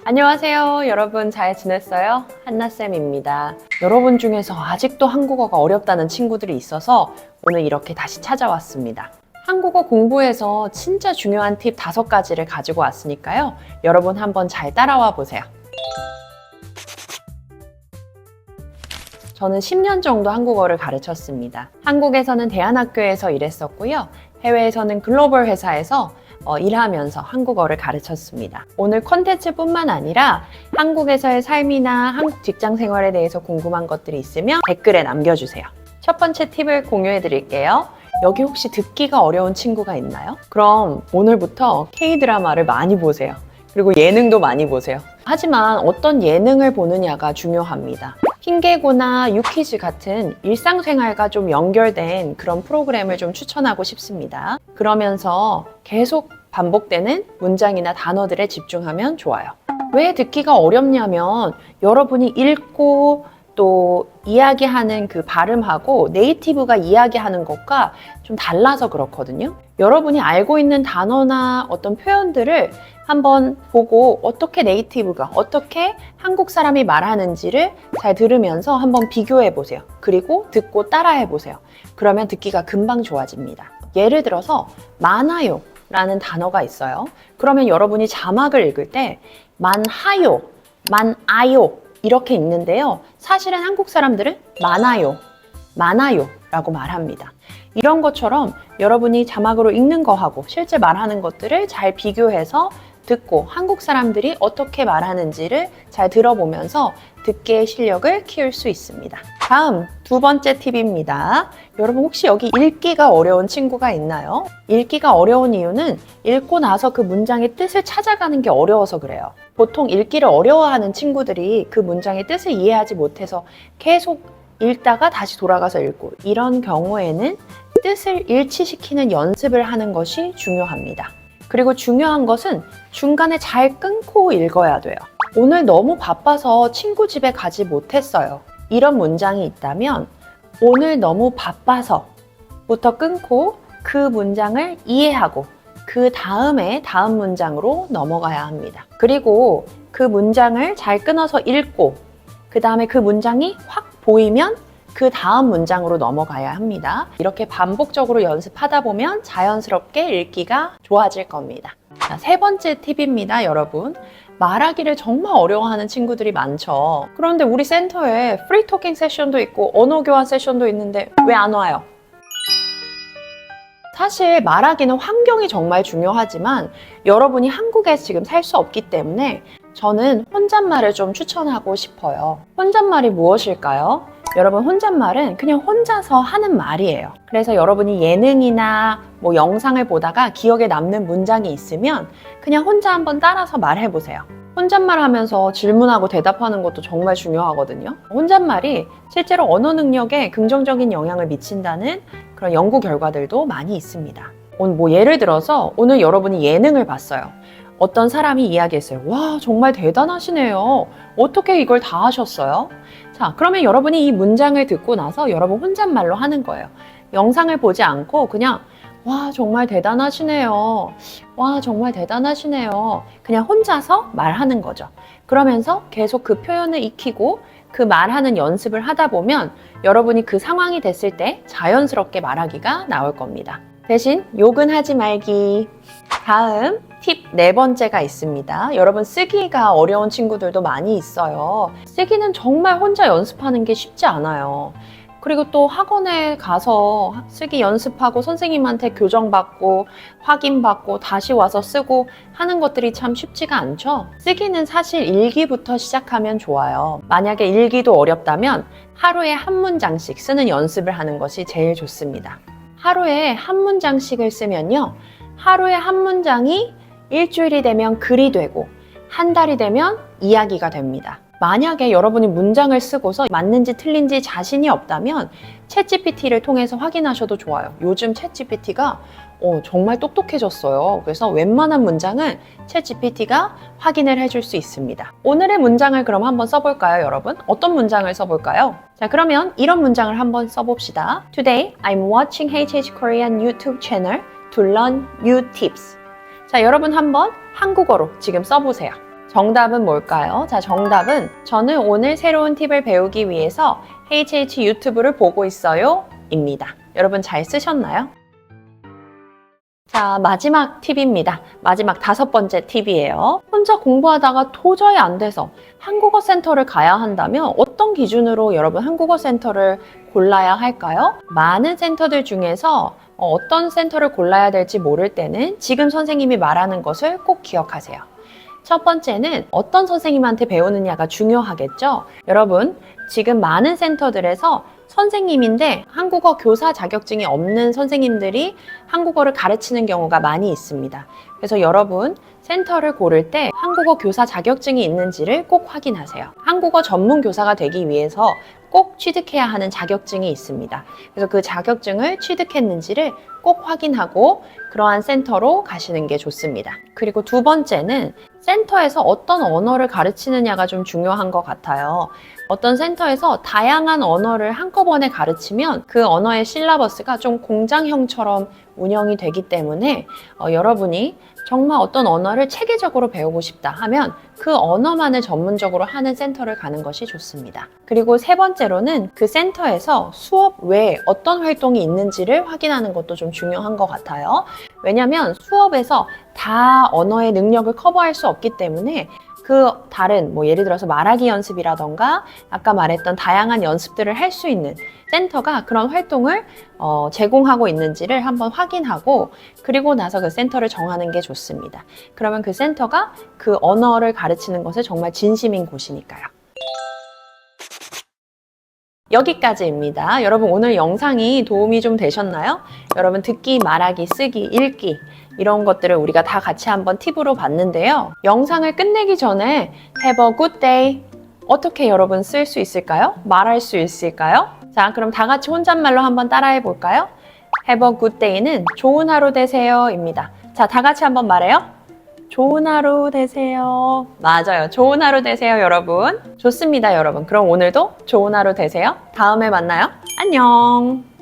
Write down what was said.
안녕하세요. 여러분 잘 지냈어요? 한나쌤입니다. 여러분 중에서 아직도 한국어가 어렵다는 친구들이 있어서 오늘 이렇게 다시 찾아왔습니다. 한국어 공부에서 진짜 중요한 팁 5가지를 가지고 왔으니까요. 여러분 한번 잘 따라와 보세요. 저는 10년 정도 한국어를 가르쳤습니다. 한국에서는 대안학교에서 일했었고요. 해외에서는 글로벌 회사에서 일하면서 한국어를 가르쳤습니다. 오늘 콘텐츠뿐만 아니라 한국에서의 삶이나 한국 직장 생활에 대해서 궁금한 것들이 있으면 댓글에 남겨주세요. 첫 번째 팁을 공유해 드릴게요. 여기 혹시 듣기가 어려운 친구가 있나요? 그럼 오늘부터 K-드라마를 많이 보세요. 그리고 예능도 많이 보세요. 하지만 어떤 예능을 보느냐가 중요합니다. 핑계고나 유퀴즈 같은 일상생활과 좀 연결된 그런 프로그램을 좀 추천하고 싶습니다. 그러면서 계속 반복되는 문장이나 단어들에 집중하면 좋아요. 왜 듣기가 어렵냐면 여러분이 읽고 또 이야기하는 그 발음하고 네이티브가 이야기하는 것과 좀 달라서 그렇거든요. 여러분이 알고 있는 단어나 어떤 표현들을 한번 보고 어떻게 네이티브가, 어떻게 한국 사람이 말하는지를 잘 들으면서 한번 비교해 보세요. 그리고 듣고 따라해 보세요. 그러면 듣기가 금방 좋아집니다. 예를 들어서 많아요 라는 단어가 있어요. 그러면 여러분이 자막을 읽을 때 많하요, 많아요 이렇게 읽는데요. 사실은 한국 사람들은 많아요, 많아요 라고 말합니다. 이런 것처럼 여러분이 자막으로 읽는 거하고 실제 말하는 것들을 잘 비교해서 듣고 한국 사람들이 어떻게 말하는지를 잘 들어보면서 듣기의 실력을 키울 수 있습니다. 다음 2번째 팁입니다. 여러분 혹시 여기 읽기가 어려운 친구가 있나요? 읽기가 어려운 이유는 읽고 나서 그 문장의 뜻을 찾아가는 게 어려워서 그래요. 보통 읽기를 어려워하는 친구들이 그 문장의 뜻을 이해하지 못해서 계속 읽다가 다시 돌아가서 읽고, 이런 경우에는 뜻을 일치시키는 연습을 하는 것이 중요합니다. 그리고 중요한 것은 중간에 잘 끊고 읽어야 돼요. 오늘 너무 바빠서 친구 집에 가지 못했어요. 이런 문장이 있다면 오늘 너무 바빠서부터 끊고 그 문장을 이해하고 그 다음에 다음 문장으로 넘어가야 합니다. 그리고 그 문장을 잘 끊어서 읽고 그 다음에 그 문장이 확 보이면 그 다음 문장으로 넘어가야 합니다. 이렇게 반복적으로 연습하다 보면 자연스럽게 읽기가 좋아질 겁니다. 자, 3번째 팁입니다, 여러분. 말하기를 정말 어려워하는 친구들이 많죠. 그런데 우리 센터에 프리 토킹 세션도 있고 언어 교환 세션도 있는데 왜 안 와요? 사실 말하기는 환경이 정말 중요하지만 여러분이 한국에 지금 살 수 없기 때문에 저는 혼잣말을 좀 추천하고 싶어요. 혼잣말이 무엇일까요? 여러분, 혼잣말은 그냥 혼자서 하는 말이에요. 그래서 여러분이 예능이나 뭐 영상을 보다가 기억에 남는 문장이 있으면 그냥 혼자 한번 따라서 말해보세요. 혼잣말 하면서 질문하고 대답하는 것도 정말 중요하거든요. 혼잣말이 실제로 언어 능력에 긍정적인 영향을 미친다는 그런 연구 결과들도 많이 있습니다. 뭐 예를 들어서 오늘 여러분이 예능을 봤어요. 어떤 사람이 이야기했어요. 와, 정말 대단하시네요. 어떻게 이걸 다 하셨어요? 자, 그러면 여러분이 이 문장을 듣고 나서 여러분 혼잣말로 하는 거예요. 영상을 보지 않고 그냥 와, 정말 대단하시네요. 와, 정말 대단하시네요. 그냥 혼자서 말하는 거죠. 그러면서 계속 그 표현을 익히고 그 말하는 연습을 하다 보면 여러분이 그 상황이 됐을 때 자연스럽게 말하기가 나올 겁니다. 대신 욕은 하지 말기. 다음 팁 4번째가 있습니다. 여러분, 쓰기가 어려운 친구들도 많이 있어요. 쓰기는 정말 혼자 연습하는 게 쉽지 않아요. 그리고 또 학원에 가서 쓰기 연습하고 선생님한테 교정받고 확인받고 다시 와서 쓰고 하는 것들이 참 쉽지가 않죠. 쓰기는 사실 일기부터 시작하면 좋아요. 만약에 일기도 어렵다면 하루에 한 문장씩 쓰는 연습을 하는 것이 제일 좋습니다. 하루에 한 문장씩을 쓰면요, 하루에 한 문장이 일주일이 되면 글이 되고 한 달이 되면 이야기가 됩니다. 만약에 여러분이 문장을 쓰고서 맞는지 틀린지 자신이 없다면 챗GPT를 통해서 확인하셔도 좋아요. 요즘 챗GPT가 정말 똑똑해졌어요. 그래서 웬만한 문장은 챗GPT가 확인을 해줄 수 있습니다. 오늘의 문장을 그럼 한번 써볼까요, 여러분? 어떤 문장을 써볼까요? 자, 그러면 이런 문장을 한번 써봅시다. Today, I'm watching HH Korean YouTube channel to learn new tips. 자, 여러분 한번 한국어로 지금 써보세요. 정답은 뭘까요? 자, 정답은 저는 오늘 새로운 팁을 배우기 위해서 HH 유튜브를 보고 있어요 입니다. 여러분 잘 쓰셨나요? 자, 마지막 팁입니다. 마지막 5번째 팁이에요. 혼자 공부하다가 도저히 안 돼서 한국어 센터를 가야 한다면 어떤 기준으로 여러분 한국어 센터를 골라야 할까요? 많은 센터들 중에서 어떤 센터를 골라야 될지 모를 때는 지금 선생님이 말하는 것을 꼭 기억하세요. 첫 번째는 어떤 선생님한테 배우느냐가 중요하겠죠? 여러분, 지금 많은 센터들에서 선생님인데 한국어 교사 자격증이 없는 선생님들이 한국어를 가르치는 경우가 많이 있습니다. 그래서 여러분, 센터를 고를 때 한국어 교사 자격증이 있는지를 꼭 확인하세요. 한국어 전문 교사가 되기 위해서 꼭 취득해야 하는 자격증이 있습니다. 그래서 그 자격증을 취득했는지를 꼭 확인하고 그러한 센터로 가시는 게 좋습니다. 그리고 두 번째는 센터에서 어떤 언어를 가르치느냐가 좀 중요한 것 같아요. 어떤 센터에서 다양한 언어를 한꺼번에 가르치면 그 언어의 실라버스가 좀 공장형처럼 운영이 되기 때문에 여러분이 정말 어떤 언어를 체계적으로 배우고 싶다 하면 그 언어만을 전문적으로 하는 센터를 가는 것이 좋습니다. 그리고 세 번째로는 그 센터에서 수업 외에 어떤 활동이 있는지를 확인하는 것도 좀 중요한 것 같아요. 왜냐하면 수업에서 다 언어의 능력을 커버할 수 없기 때문에 그 다른 예를 들어서 말하기 연습이라던가 아까 말했던 다양한 연습들을 할 수 있는 센터가 그런 활동을 제공하고 있는지를 한번 확인하고 그리고 나서 그 센터를 정하는 게 좋습니다. 그러면 그 센터가 그 언어를 가르치는 것에 정말 진심인 곳이니까요. 여기까지입니다. 여러분 오늘 영상이 도움이 좀 되셨나요? 여러분 듣기, 말하기, 쓰기, 읽기 이런 것들을 우리가 다 같이 한번 팁으로 봤는데요. 영상을 끝내기 전에 Have a good day 어떻게 여러분 쓸 수 있을까요? 말할 수 있을까요? 자, 그럼 다 같이 혼잣말로 한번 따라해 볼까요? Have a good day는 좋은 하루 되세요 입니다. 자, 다 같이 한번 말해요. 좋은 하루 되세요. 맞아요. 좋은 하루 되세요, 여러분. 좋습니다, 여러분. 그럼 오늘도 좋은 하루 되세요. 다음에 만나요. 안녕.